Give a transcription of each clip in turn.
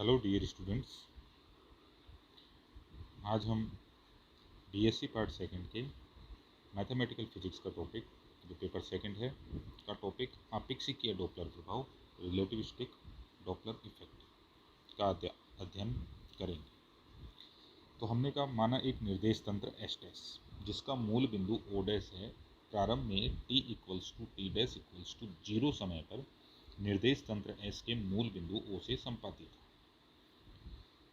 Hello dear students, आज हम BSc part second के मैथमेटिकल फिजिक्स का टॉपिक जो पेपर सेकंड है का टॉपिक आपेक्षिकीय डॉपलर प्रभाव रिलेटिविस्टिक डॉपलर इफेक्ट का अध्ययन करेंगे। तो हमने कहा माना एक निर्देश तंत्र एस डैश जिसका मूल बिंदु ओ डैश है, प्रारंभ में t equals to t dash equals to 0 समय पर निर्देश तंत्र एस के मूल बिंदु ओ से संपातित है।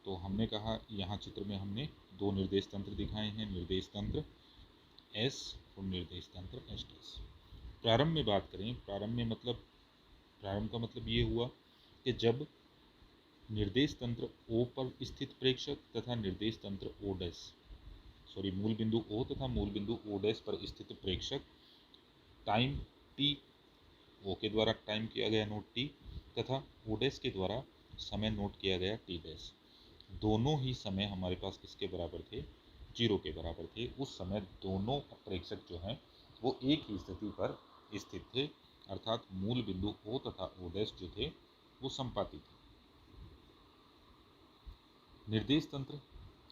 तो हमने कहा यहाँ चित्र में हमने दो निर्देश तंत्र दिखाए हैं, निर्देश तंत्र S और निर्देश तंत्र S डैश। प्रारंभ में बात करें, प्रारंभ का मतलब ये हुआ कि जब निर्देश तंत्र O पर स्थित प्रेक्षक तथा निर्देश तंत्र O डैश मूल बिंदु O तथा मूल बिंदु O डैश पर स्थित प्रेक्षक टाइम t O के द्वारा टाइम किया गया नोट t तथा O डैश के द्वारा समय नोट किया गया t डैश, दोनों ही समय हमारे पास किसके बराबर थे? 0 के बराबर थे। उस समय दोनों प्रेक्षक जो हैं वो एक ही स्थिति पर स्थित थे, अर्थात मूल बिंदु O तथा O डैश जो थे वो संपाती थे। निर्देश तंत्र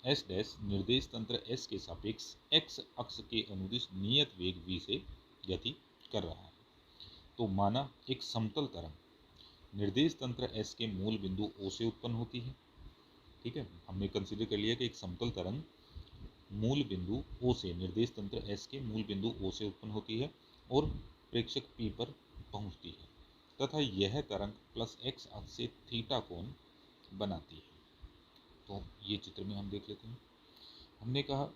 S डैश निर्देश तंत्र S के सापेक्ष x अक्ष के अनुदिश नियत वेग v से गति कर रहा है। तो माना एक समतल तरंग निर्देश तंत्र S के मूल बिंदु O से उत्पन्न होती है। ठीक है, हमने कंसीडर कर लिया कि एक समतल तरंग मूल बिंदु O से निर्देश तंत्र S के मूल बिंदु O से उत्पन्न होती है और प्रेक्षक P पर पहुंचती है तथा यह तरंग प्लस x अक्ष से थीटा कोण बनाती है। तो ये चित्र में हम देख लेते हैं। हमने कहा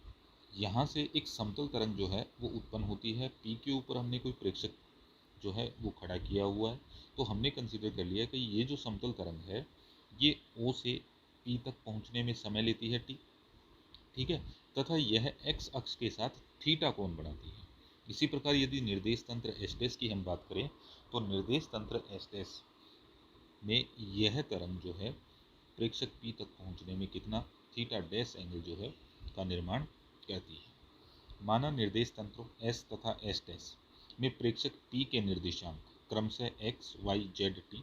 यहाँ से एक समतल तरंग जो है वो उत्पन्न होती है, P के ऊपर हमने कोई प्रेक्षक जो है वो खड़ा किया हुआ है। तो हमने कंसीडर कर लिया कि ये जो समतल तरंग है ये O से P तक पहुंचने में समय लेती है t, ठीक है, तथा यह x अक्ष के साथ थीटा कोण बनाती है। इसी प्रकार यदि निर्देश तंत्र S डैश की हम बात करें तो निर्देश तंत्र S डैश में यह तरंग जो है प्रेक्षक P तक पहुंचने में कितना थीटा डैश एंगल जो है का निर्माण करती है। माना निर्देश तंत्रों S तथा S डैश में प्रेक्षक P के निर्देशांक क्रमशः x, y, z, t,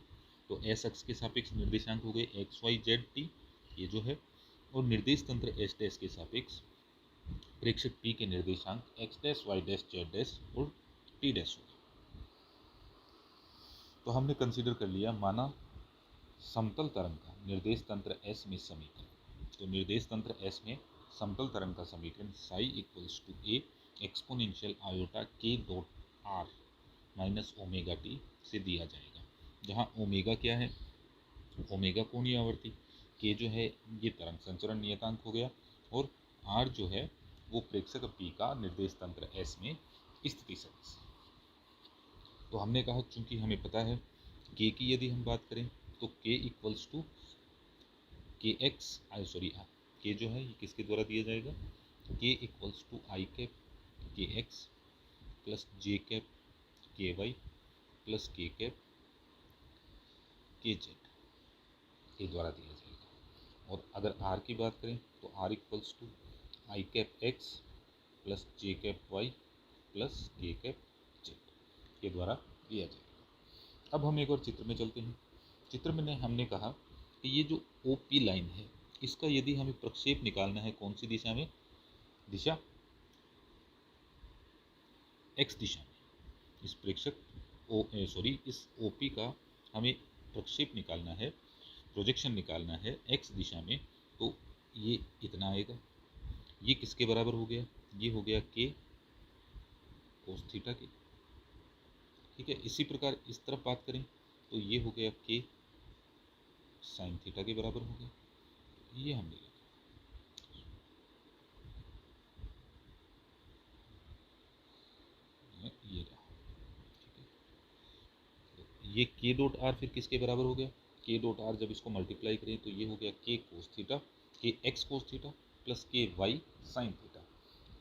तो S अक्ष के सापेक्ष निर्देशांक हो गए x, y, z, t ये जो है, और निर्देश तंत्र S डैश के सापेक्ष प्रेक्षक P के निर्देशांक x dash, y dash, z dash और t डैश होगा। तो हमने कंसीडर कर लिया माना समतल तरंग का निर्देश तंत्र S में समीकरण। तो निर्देश तंत्र S में समतल तरंग का समीकरण psi equals to a exponential iota k dot r minus omega t से दिया जाएगा, जहाँ ओमेगा क्या है? ओमेगा कोणीय आवर्ती, k जो है ये तरंग संचरण नियतांक हो गया और r जो है वो प्रेक्षक P का निर्देश तंत्र S में स्थिति सदिश। तो हमने कहा चूंकि हमें पता है k की यदि हम बात करें तो k इक्वल्स टू k जो है ये किसके द्वारा दिया जाएगा? k equals to i cap k x plus j cap k y plus k cap k z के द्वारा दिया जाएगा। और अगर r की बात करें तो r equals to i cap x plus j cap y plus k cap z के द्वारा दिया जाएगा। अब हम एक और चित्र में चलते हैं। चित्र में हमने कहा कि ये जो OP लाइन है इसका यदि हमें प्रक्षेप निकालना है कौन सी दिशा में? दिशा x दिशा में। इस प्रेक्षक इस OP का हमें प्रक्षेप निकालना है, प्रोजेक्शन निकालना है x दिशा में, तो ये इतना आएगा। ये किसके बराबर हो गया? ये हो गया k कोस थीटा के, ठीक है। इसी प्रकार इस तरफ बात करें तो ये हो गया k साइन थीटा के बराबर हो गया। ये हमने लिखा, ये रहा, ठीक है। ये k डॉट r फिर किसके बराबर हो गया? k डॉट r जब इसको मल्टीप्लाई करें तो ये हो गया k cos theta, k x cos theta plus k y sine theta.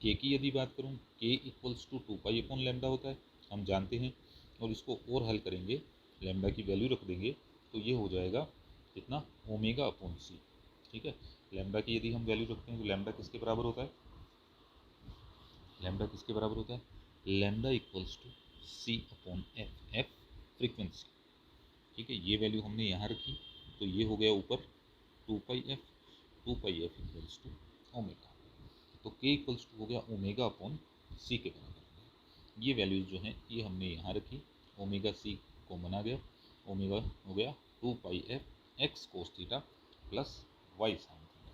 k की यदि बात करूँ k equals to 2 pi upon lambda होता है, हम जानते हैं, और इसको और हल करेंगे, लैम्डा की वैल्यू रख देंगे तो ये हो जाएगा कितना? ओमेगा अपॉन सी, ठीक है। लैम्डा की यदि हम वैल्यू रखते हैं तो लैम्डा किसके बराबर होता है? लैम्डा किसके बराबर होता है? Lambda equals to c upon f, f frequency, ठीक है। ये वैल्यू हमने यहाँ रखी तो ये हो गया ऊपर two pi f equals to omega. तो के इक्वल्स टू हो गया ओमेगा अपॉन सी के बराबर हो गया। ये वैल्यूज जो हैं ये हमने यहाँ रखी, ओमेगा सी कॉमन आ गया, ओमेगा हो गया two pi f x cos theta plus Y sine theta.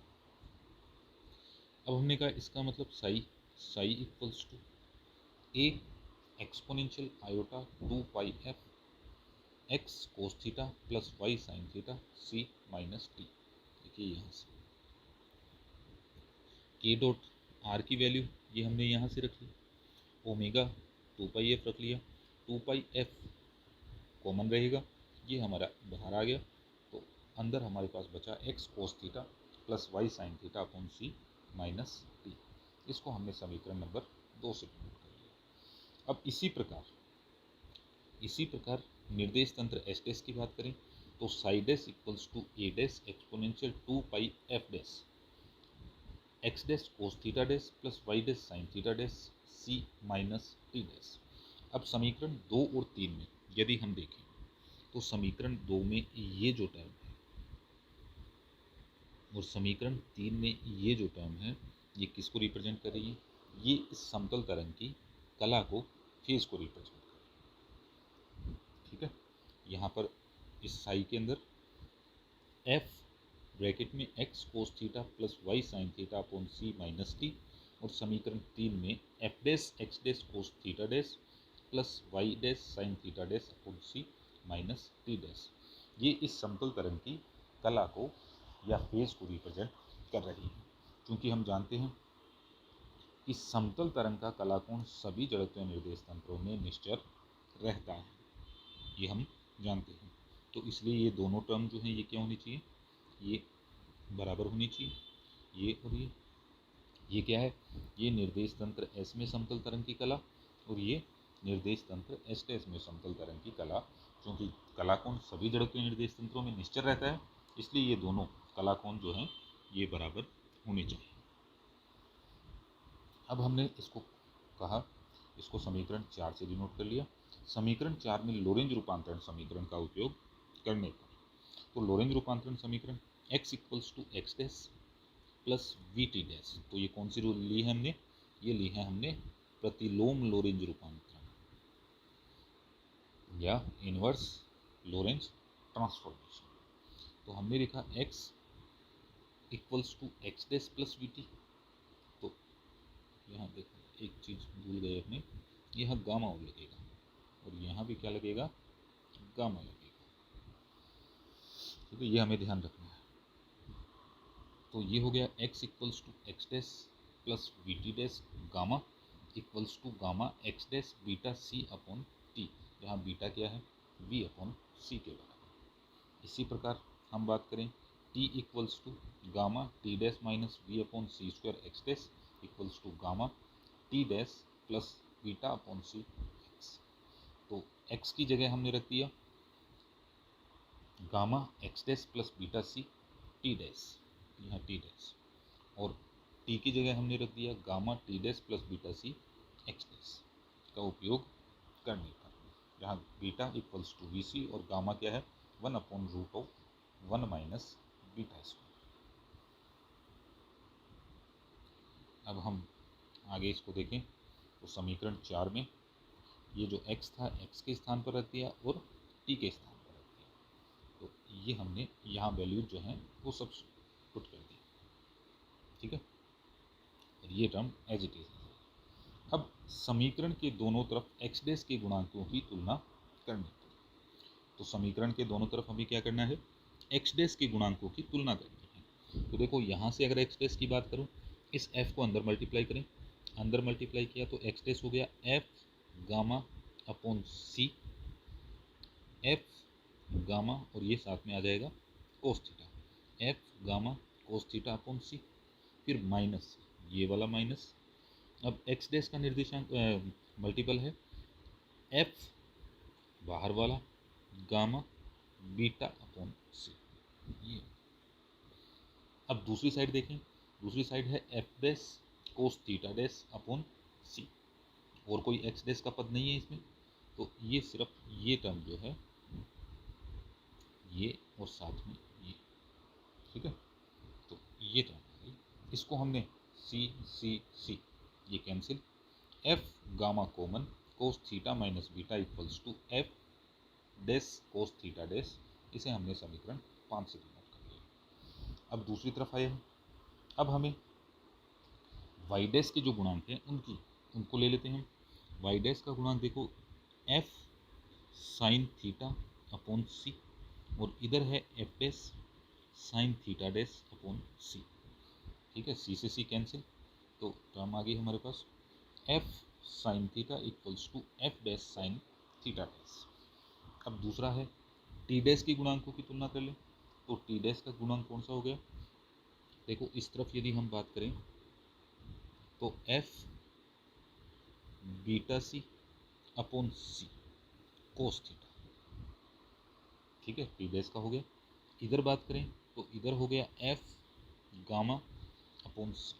अब हमने कहा इसका मतलब psi equals to a exponential iota two pi f x cos theta plus Y sine theta c minus t. देखिए यहाँ से के डॉट आर की वैल्यू ये हमने यहाँ से रख ली, ओमेगा टू पाई एफ रख लिया, टू पाई एफ कॉमन रहेगा, ये हमारा बाहर आ गया, तो अंदर हमारे पास बचा X cos theta plus Y sine theta upon सी माइनस टी। इसको हमने समीकरण नंबर 2 से डिनोट कर लिया। अब इसी प्रकार निर्देश तंत्र एस डैश की बात करें तो psi dash equals to a dash exponential two pi f dash x dash cos theta dash plus Y dash sine theta dash c minus T dash. अब समीकरण 2 और 3 में यदि हम देखें तो समीकरण 2 में ये जो टर्म है और समीकरण 3 में ये जो टर्म है ये किसको रिप्रेजेंट कर रही है? ये इस समतल तरंग की कला को, फेज को रिप्रेजेंट कर रही है। ठीक है, यहाँ पर इस साई के अंदर एफ ब्रैकेट में X cos theta plus Y sine theta upon सी माइनस टी, और समीकरण 3 में F dash x dash cos theta dash plus Y dash sine theta dash upon सी माइनस टी डैश, ये इस समतल तरंग की कला को या फेज को रिप्रेजेंट कर रही है। क्योंकि हम जानते हैं कि समतल तरंग का कलाकोण सभी जड़त्वीय निर्देश तंत्रों में निश्चर रहता है, ये हम जानते हैं। तो इसलिए ये दोनों टर्म जो हैं ये क्या होनी चाहिए? ये बराबर होनी चाहिए, ये और ये क्या है? ये निर्देश तंत्र एस में समतल तरंग की कला और ये निर्देश तंत्र एस डैश में समतल तरंग की कला। क्योंकि कलाकोण सभी जड़त्वीय निर्देश तंत्रों में निश्चर रहता है, इसलिए ये दोनों कलाकोण जो हैं ये बराबर होने चाहिए। अब हमने इसको कहा, इसको समीकरण 4 से डिनोट कर लिया। समीकरण 4 में लोरेंज रूपांतरण समीकरण का उपयोग करने पर, तो लोरेंज रूपांतरण समीकरण x equals to x dash plus v t dash, तो ये कौन सी रूल ली है हमने? ये ली है हमने प्रतिलोम लोरेंज रूपांतरण या इनवर्स लोरेंज ट्रांसफॉर्मेशन। तो हमने लिखा x equals to x dash plus v t, तो यहाँ देखो एक चीज़ भूल गए अपने, यहाँ गामा लगेगा और यहाँ भी क्या लगेगा? गामा लगेगा। ठीक है, ये हमें ध्यान रखना है। तो ये हो गया x equals to x dash plus v t dash gamma equals to gamma x dash beta c upon t, जहाँ बीटा क्या है? v अपॉन सी के बराबर। इसी प्रकार हम बात करें t equals to gamma T dash minus we upon C square X dash equals to gamma T dash plus beta upon C X. तो x की जगह हमने रख दिया gamma x dash plus beta C T dash, यहाँ T dash, और t की जगह हमने रख दिया gamma T dash plus beta C X dash का उपयोग करने पर, जहाँ beta equals to V C और गामा क्या है? 1 upon root of 1 minus beta square. अब हम आगे इसको देखें तो समीकरण 4 में ये जो x था x के स्थान पर रख दिया और t के स्थान पर रख दिया, तो ये हमने यहाँ वैल्यूज जो हैं वो सब पुट कर दी। ठीक है, और ये टर्म एज इट इज। अब समीकरण के दोनों तरफ x डैश के गुणांकों की तुलना करनी है, तो समीकरण के दोनों तरफ हमें क्या करना है? x डैश के गुणांकों की तुलना करनी है। तो देखो यहाँ से अगर x डैश की बात करूँ, इस f को अंदर मल्टीप्लाई करें, अंदर मल्टीप्लाई किया तो x डैश हो गया f gamma upon C, f gamma और ये साथ में आ जाएगा cos theta, f gamma cos theta upon C, फिर माइनस ये वाला माइनस। अब x डैश का निर्देशांक मल्टीपल है f बाहर वाला गामा बीटा अपॉन सी, ये। अब दूसरी साइड देखें, दूसरी साइड है F dash cos theta dash upon C, और कोई एक्स डैश का पद नहीं है इसमें, तो ये सिर्फ ये टर्म जो है ये और साथ में ये। ठीक है, ये टर्म आ गई, इसको हमने सी ये cancel, f gamma common, cos theta minus beta equals to F dash cos theta dash, इसे हमने समीकरण 5 से डिनोट कर लिया। अब दूसरी तरफ आए हम, अब हमें वाई डैश के जो गुणांक हैं उनको ले लेते हैं। वाई डैश का गुणांक देखो F sine theta upon C, और इधर है F dash sine theta dash upon C. ठीक है, सी से सी कैंसिल, तो टर्म आ गई हमारे पास F sine theta equals to F dash sine theta dash. अब दूसरा है टी डैश की गुणांकों की तुलना कर लें, तो टी डैश का गुणांक कौन सा हो गया, देखो इस तरफ यदि हम बात करें तो F beta c upon c cos theta. ठीक है, टी डैश का हो गया। इधर बात करें तो इधर हो गया एफ गामा अपॉन सी।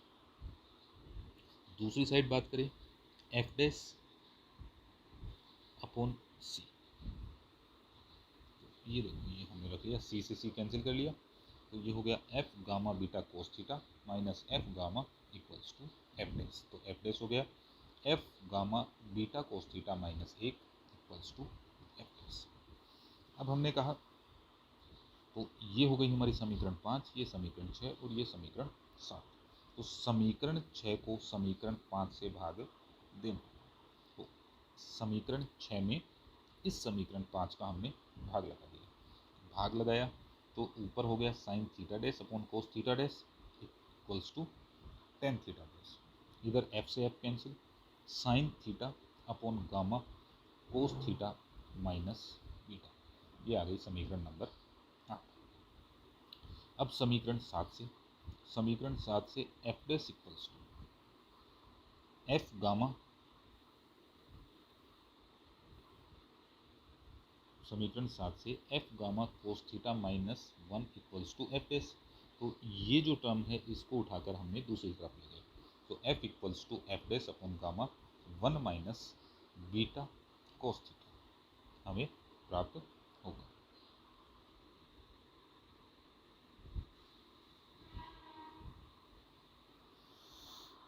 दूसरी साइड बात करें एफ डैश अपॉन सी, ये देखो ये हमने रख लिया, सी से सी कैंसिल कर लिया, तो ये हो गया f gamma beta cos theta minus f gamma equals to F dash. तो एफ डैश हो गया f gamma beta cos theta minus 1 equals to F dash. अब हमने कहा, तो ये हो गई हमारी समीकरण 5, ये समीकरण 6 और ये समीकरण 7। तो समीकरण 6 को समीकरण 5 से भाग देना, तो समीकरण 6 में इस समीकरण 5 का हमने भाग लगा दिया। भाग लगाया तो ऊपर हो गया sine theta dash upon cos theta dash equals to tan theta dash. इधर एफ से f cancel, sine theta upon gamma cos theta minus beta, ये आ गई समीकरण नंबर 8। अब समीकरण 7 से f dash equals to f gamma, समीकरण 7 से f gamma cos theta minus 1 equals to F dash. तो ये जो टर्म है इसको उठाकर हमने दूसरी तरफ ले गए, तो f equals to F dash upon gamma 1 minus beta cos theta हमें प्राप्त होगा।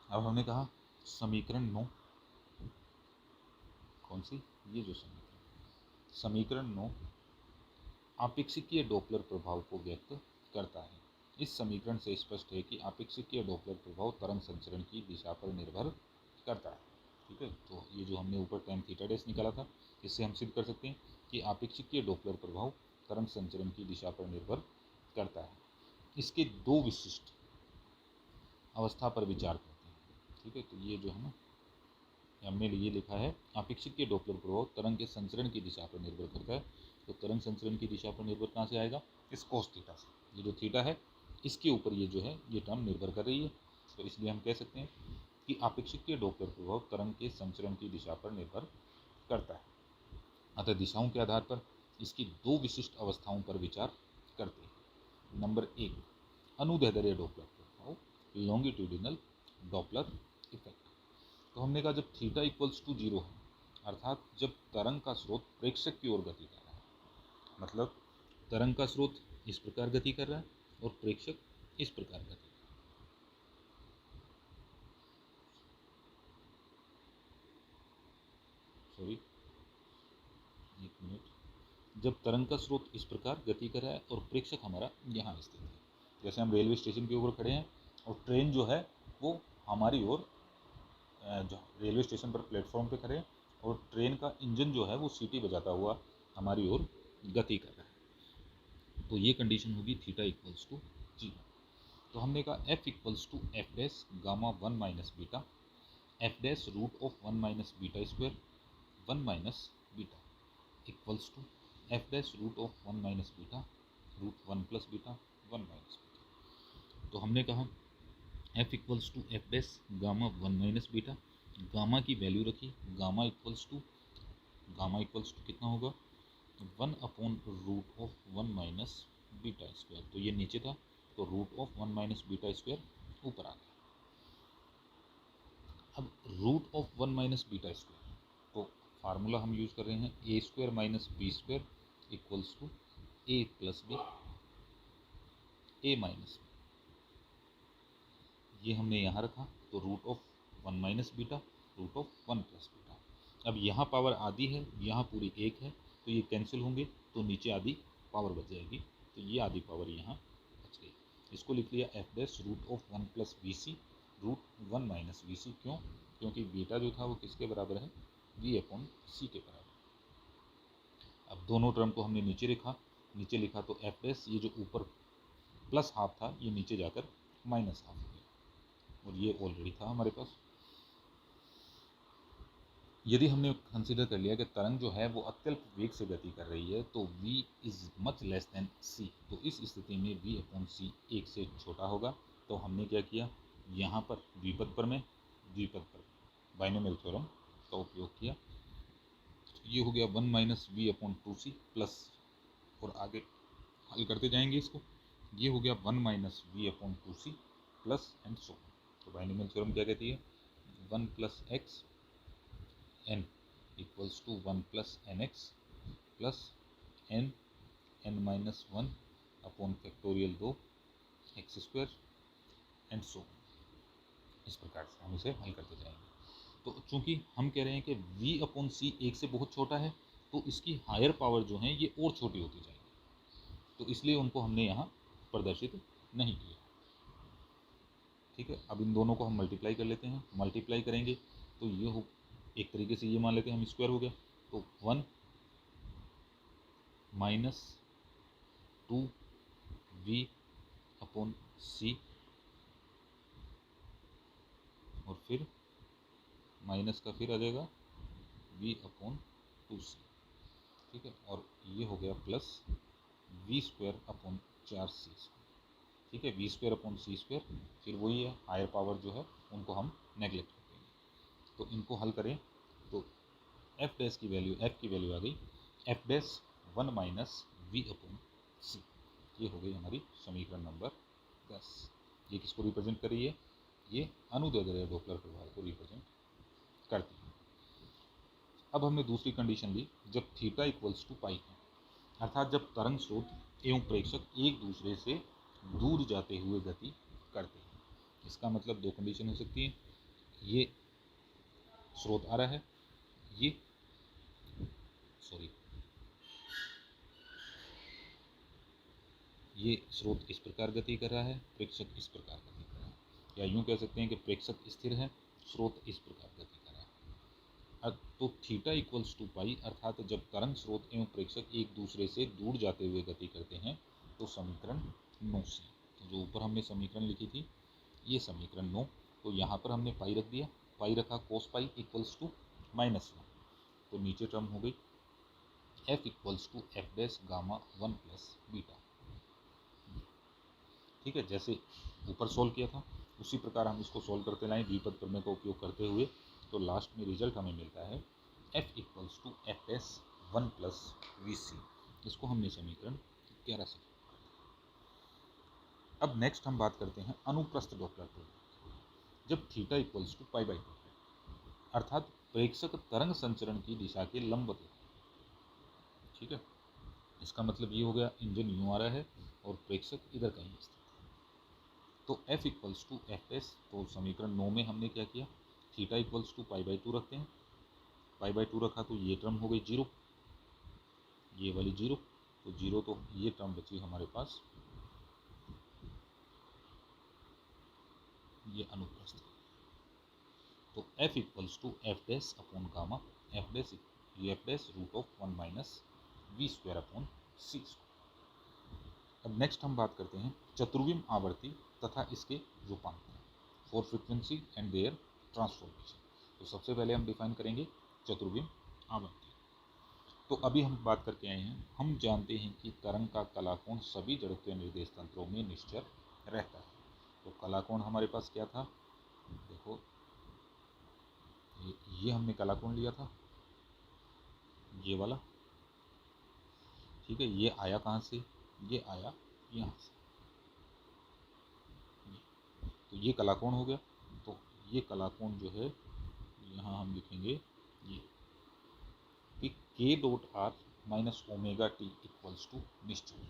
अब हमने कहा समीकरण 9, कौन सी, ये जो समीकरण 9 आपेक्षिकीय डॉपलर प्रभाव को व्यक्त करता है। इस समीकरण से स्पष्ट है कि आपेक्षिकीय डॉपलर प्रभाव तरंग संचरण की दिशा पर निर्भर करता है। ठीक है, तो ये जो हमने ऊपर tan थीटा डैश निकाला था, इससे हम सिद्ध कर सकते हैं कि आपेक्षिकीय डॉपलर प्रभाव तरंग संचरण की दिशा पर निर्भर करता है। इसके दो विशिष्ट अवस्था पर विचार करते हैं। ठीक है, तो ये जो है ना, हमने ये लिखा है आपेक्षिकीय डॉपलर प्रभाव तरंग के संचरण की दिशा पर निर्भर करता है। तो तरंग संचरण की दिशा पर निर्भर कहाँ से आएगा, इस कोस थीटा से। ये जो थीटा है इसके ऊपर ये जो है ये टर्म निर्भर कर रही है, तो इसलिए हम कह सकते हैं कि आपेक्षिकीय डॉपलर प्रभाव तरंग के संचरण की दिशा पर निर्भर करता है। अतः दिशाओं के आधार पर इसकी दो विशिष्ट अवस्थाओं पर विचार करते हैं। नंबर 1, अनुदैर्ध्य डॉपलर प्रभाव, लॉन्गिट्यूडिनल डॉपलर इफेक्ट। तो हमने कहा जब थीटा इक्वल्स टू 0 है, अर्थात जब तरंग का स्रोत प्रेक्षक की ओर गति कर रहा है, मतलब तरंग का स्रोत इस प्रकार गति कर रहा है और प्रेक्षक इस प्रकार गति कर रहा है। सॉरी, एक मिनट। जब तरंग का स्रोत इस प्रकार गति कर रहा है और प्रेक्षक हमारा यहाँ स्थित है, जैसे हम रेलवे स्टेशन के ऊपर खड़े हैं और ट्रेन जो है वो हमारी ओर, जो रेलवे स्टेशन पर प्लेटफॉर्म पे खड़े हैं और ट्रेन का इंजन जो है वो सीटी बजाता हुआ हमारी ओर गति कर रहा है, तो ये कंडीशन होगी थीटा इक्वल्स टू 0। तो हमने कहा f equals to F dash gamma 1 minus beta, f dash root of 1 minus beta square 1 minus beta equals to F dash root of 1 minus beta root 1 plus beta 1 minus beta. तो हमने कहा f equals to F dash gamma 1 minus beta, gamma की value रखी, gamma equals to कितना होगा 1 upon root of 1 minus beta square, तो ये नीचे था तो root of 1 minus beta square ऊपर आ गया। अब root of 1 minus beta square, तो फार्मूला हम यूज कर रहे हैं A square minus B square equals to A plus B, A minus B. ये हमने यहाँ रखा, तो root of 1 minus beta root of 1 plus beta. अब यहाँ पावर आधी है, यहाँ पूरी 1 है, तो ये कैंसिल होंगे, तो नीचे आधी पावर बच जाएगी, तो ये आधी पावर यहाँ बच गई। इसको लिख लिया F dash root of 1 plus V C root 1 minus V C. क्यों? क्योंकि बीटा जो था वो किसके बराबर है? वी अपॉन सी के बराबर। अब दोनों टर्म को हमने नीचे लिखा, तो एफ डैश ये जो ऊपर प्लस हाफ था ये नीचे जाकर माइनस हाफ हो गया, और ये ऑलरेडी था हमारे पास। यदि हमने कंसीडर कर लिया कि तरंग जो है वो अत्यल्प वेग से गति कर रही है, तो v is much less than c, तो इस स्थिति में v अपॉन सी 1 से छोटा होगा। तो हमने क्या किया, यहाँ पर द्विपद पर बाइनोमियल थ्योरम का उपयोग किया। ये हो गया 1 minus we upon 2c plus, और आगे हल करते जाएंगे इसको, ये हो गया 1 minus we upon 2c plus and so. तो बाइनोमियल थ्योरम क्या कहती है? 1 plus x n equals to 1 plus n x plus n minus 1 upon factorial 2 x square and so. इस प्रकार से हम इसे हल करते जाएंगे। तो चूंकि हम कह रहे हैं कि v अपॉन सी 1 से बहुत छोटा है, तो इसकी हायर पावर जो है ये और छोटी होती जाएगी, तो इसलिए उनको हमने यहाँ प्रदर्शित नहीं किया। ठीक है, अब इन दोनों को हम मल्टीप्लाई कर लेते हैं। मल्टीप्लाई करेंगे तो ये हो, एक तरीके से ये मान लेते हैं हम स्क्वायर हो गया, तो 1 माइनस 2 वी अपॉन सी, और फिर माइनस का फिर आ जाएगा v अपॉन 2c। ठीक है, और ये हो गया plus we square upon 4c। ठीक है, वी स्क्वायर अपॉन सी स्क्वायर, फिर वही है, हायर पावर जो है उनको हम नेगलेक्ट कर देंगे। तो इनको हल करें तो एफ डैश की वैल्यू आ गई F dash 1 minus we upon C. ये हो गई हमारी समीकरण नंबर 10। ये किसको रिप्रेजेंट कर रही है? ये अनुदैर्ध्य डॉपलर प्रभाव को रिप्रेजेंट करती है। अब हमने दूसरी कंडीशन ली, जब थीटा इक्वल्स टू पाई है, अर्थात जब तरंग स्रोत एवं प्रेक्षक एक दूसरे से दूर जाते हुए गति करते हैं। इसका मतलब दो कंडीशन हो सकती है, ये स्रोत आ रहा है, ये स्रोत इस प्रकार गति कर रहा है, प्रेक्षक इस प्रकार गति कर रहा है, या यूं कह सकते हैं कि प्रेक्षक स्थिर है, स्रोत इस प्रकार गति कर रहा है। तो थीटा इक्वल्स टू पाई, अर्थात जब तरंग स्रोत एवं प्रेक्षक एक दूसरे से दूर जाते हुए गति करते हैं, तो समीकरण 9 से, तो जो ऊपर हमने समीकरण लिखी थी ये समीकरण 9, तो यहाँ पर हमने पाई रख दिया, पाई रखा कोस पाई इक्वल्स टू -1, तो नीचे टर्म हो गई f equals to F dash gamma 1 plus beta. ठीक है, जैसे ऊपर सॉल्व किया था उसी प्रकार हम इसको सॉल्व करते लाएं द्विपद प्रमेय का उपयोग करते हुए, तो लास्ट में रिजल्ट हमें मिलता है f equals to F dash 1 plus V C. इसको हमने समीकरण 11 से। अब नेक्स्ट हम बात करते हैं अनुप्रस्थ डॉपलर प्रभाव, जब theta equals to pi by 2, अर्थात प्रेक्षक तरंग संचरण की दिशा के लंबवत है। ठीक है, इसका मतलब ये हो गया इंजन यूं आ रहा है और प्रेक्षक इधर कहीं स्थित है, तो f equals to f s. तो समीकरण 9 में हमने क्या किया, theta equals to pi by 2 रखते हैं, पाई बाई 2 रखा तो ये टर्म हो गई 0, ये वाली 0, तो 0, तो ये टर्म बची हमारे पास, ये अनुप्रस्थ। तो f equals to F dash upon gamma f dash root of 1 minus v square upon C square. अब नेक्स्ट हम बात करते हैं चतुर्विम आवर्ती तथा इसके रूपांतर for frequency and their transformation. तो सबसे पहले हम डिफाइन करेंगे चतुर्विम आवर्ती। तो अभी हम बात करके आए हैं, हम जानते हैं कि तरंग का कलाकोण सभी जड़त्वीय निर्देश तंत्रों में निश्चर रहता है। तो कलाकोण हमारे पास क्या था, देखो ये हमने कलाकोण लिया था, ये वाला। ठीक है, ये आया कहाँ से, ये आया यहाँ से, तो ये कलाकोण हो गया। तो ये कलाकोण जो है यहाँ हम लिखेंगे ये कि k dot R minus omega T equals to निश्चल।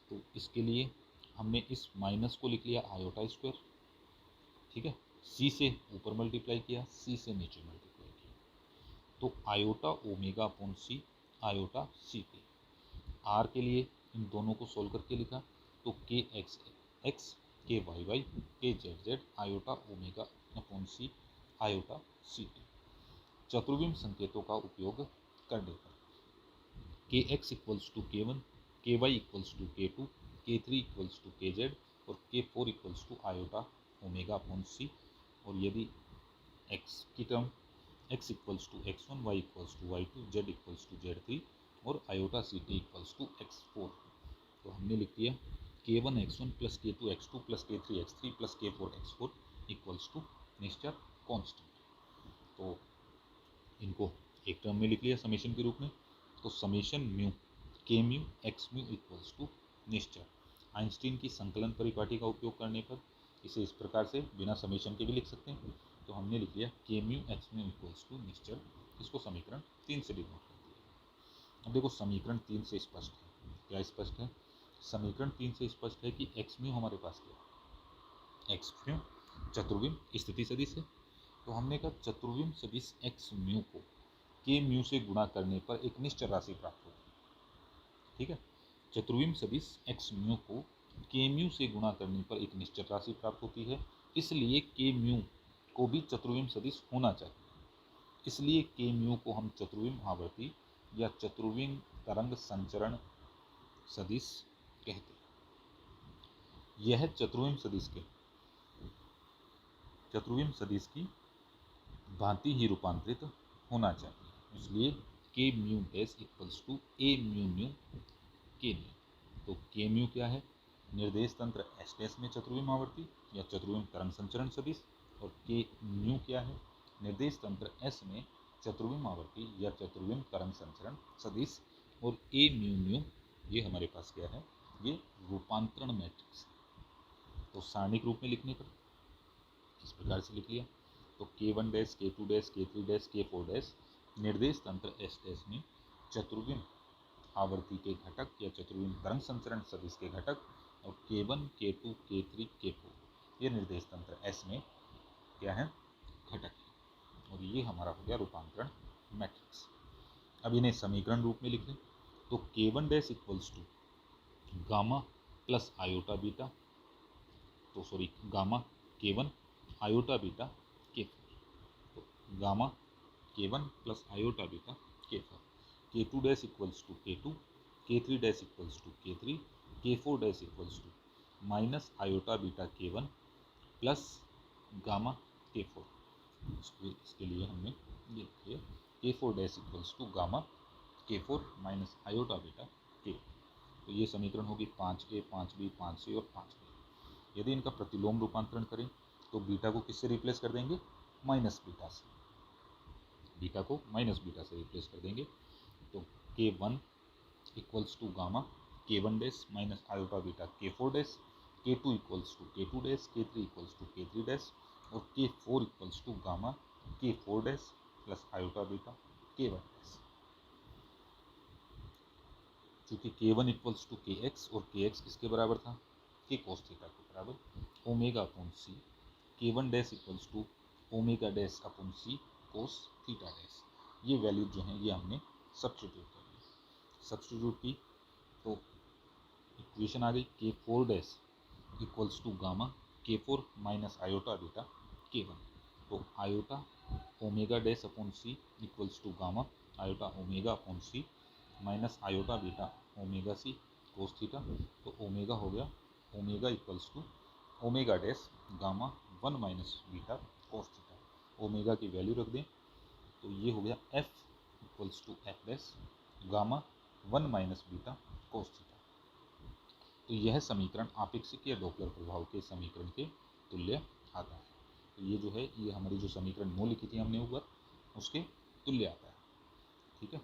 तो इसके लिए हमने इस माइनस को लिख लिया आयोटा स्क्वायर। ठीक है, सी से ऊपर मल्टीप्लाई किया, सी से नीचे मल्टीप्लाई किया, तो आयोटा ओमेगा अपॉन सी आयोटा सी टी। आर के लिए इन दोनों को सोल्व करके लिखा, तो K X X, K Y Y, K Z Z, iota omega upon सी आयोटा सी टी। चतुर्विम संकेतों का उपयोग करने पर K X equals to K one, K Y equals to के टू, के three equals to K Z और K four equals to iota omega upon C. और यदि एक्स की term x equals to X one, Y equals to Y two, Z equals to Z three और iota C T equals to X four, तो हमने लिख दिया K one X one plus K two X two plus K three X three plus K four X four equals to निश्चर constant. तो इनको एक term में लिख लिया समेशन के रूप में, तो समेशन म्यू के mu X mu equals to निश्चर। आइंस्टीन की संकलन परिपाटी का उपयोग करने पर इसे इस प्रकार से बिना समेशन के भी लिख सकते हैं, तो हमने लिख लिया K mu X mu equals to निश्चर। इसको समीकरण 3 से डिनोट कर दिया। अब देखो समीकरण 3 से स्पष्ट है, क्या स्पष्ट है? समीकरण 3 से स्पष्ट है कि एक्स म्यू हमारे पास क्या है, एक्स म्यू चतुर्विम स्थिति सदिश है। तो हमने कहा चतुर्विम सदिश एक्स म्यू को के म्यू से गुणा करने पर एक निश्चर राशि प्राप्त होती है। ठीक है, चतुर्विम सदिश एक्स म्यू को के म्यू से गुणा करने पर एक निश्चर राशि प्राप्त होती है, इसलिए के म्यू को भी चतुर्विम सदिश होना चाहिए। इसलिए के म्यू को हम चतुर्विम आवर्ती या चतुर्विम तरंग संचरण सदिश कहते हैं। यह चतुर्विम सदिश की भांति ही रूपांतरित होना चाहिए, इसलिए k mu dash equals to a mu mu के म्यू। तो के म्यू क्या है? निर्देश तंत्र एस डैश में चतुर्विम आवर्ती या चतुर्विम तरंग संचरण सदिश, और के म्यू क्या है? निर्देश तंत्र एस में चतुर्विम आवर्ती या चतुर्विम तरंग संचरण सदिश, और ए म्यू म्यू ये हमारे पास क्या है? ये रूपांतरण मैट्रिक्स है। तो सारणिक रूप में लिखने पर इस प्रकार से लिख लिया, तो के वन डैश के टू डैश के थ्री डैश के फोर डैश निर्देश तंत्र एस डैश में चतुर्विम आवर्ती के घटक या चतुर्विम तरंग संचरण सदिश के घटक, और के वन के टू के थ्री के फोर ये निर्देश तंत्र एस में क्या है? घटक है। और ये हमारा हो गया रूपांतरण मैट्रिक्स। अब इन्हें समीकरण रूप में लिख लें, तो k one dash equals to gamma plus iota beta, तो sorry gamma k one iota beta k four, तो gamma k one plus iota beta k four, k two dash equals to के टू, के three dash equals to के three, k four dash equals to minus iota beta k one plus gamma k four. इसके लिए हमने ये लिख लिया k four dash equals to gamma k four minus iota beta के। तो ये समीकरण होगी 5a 5b 5c और 5b। यदि इनका प्रतिलोम रूपांतरण करें तो बीटा को किससे रिप्लेस कर देंगे? माइनस बीटा से। बीटा को माइनस बीटा से रिप्लेस कर देंगे, तो k one equals to gamma k one dash minus iota beta k four dash, के टू इक्वल्स टू के टू डैश, के थ्री इक्वल्स टू के थ्री डैश और K four equals to gamma k four dash plus iota beta k one dash. चूँकि के one equals to के x और के एक्स किसके बराबर था? के कोस थीटा के बराबर omega upon c, k one dash equals to omega dash upon c cos theta dash. ये वैल्यू जो है ये हमने सब्स्टिट्यूट कर दी। सब्स्टिट्यूट की तो इक्वेशन आ गई k four dash equals to gamma k four minus iota beta k one, तो iota omega dash upon c equals to gamma iota omega upon C minus iota beta omega c cos theta, तो omega हो गया omega equals to omega dash gamma one minus beta cos theta. Omega की value रख दें तो ये हो गया f equals to F dash gamma one minus beta cos theta. तो यह समीकरण आपेक्षिक या डॉपलर प्रभाव के समीकरण के तुल्य आता है। तो ये जो है ये हमारी जो समीकरण मूल लिखी थी हमने ऊपर उसके तुल्य आता है। ठीक है।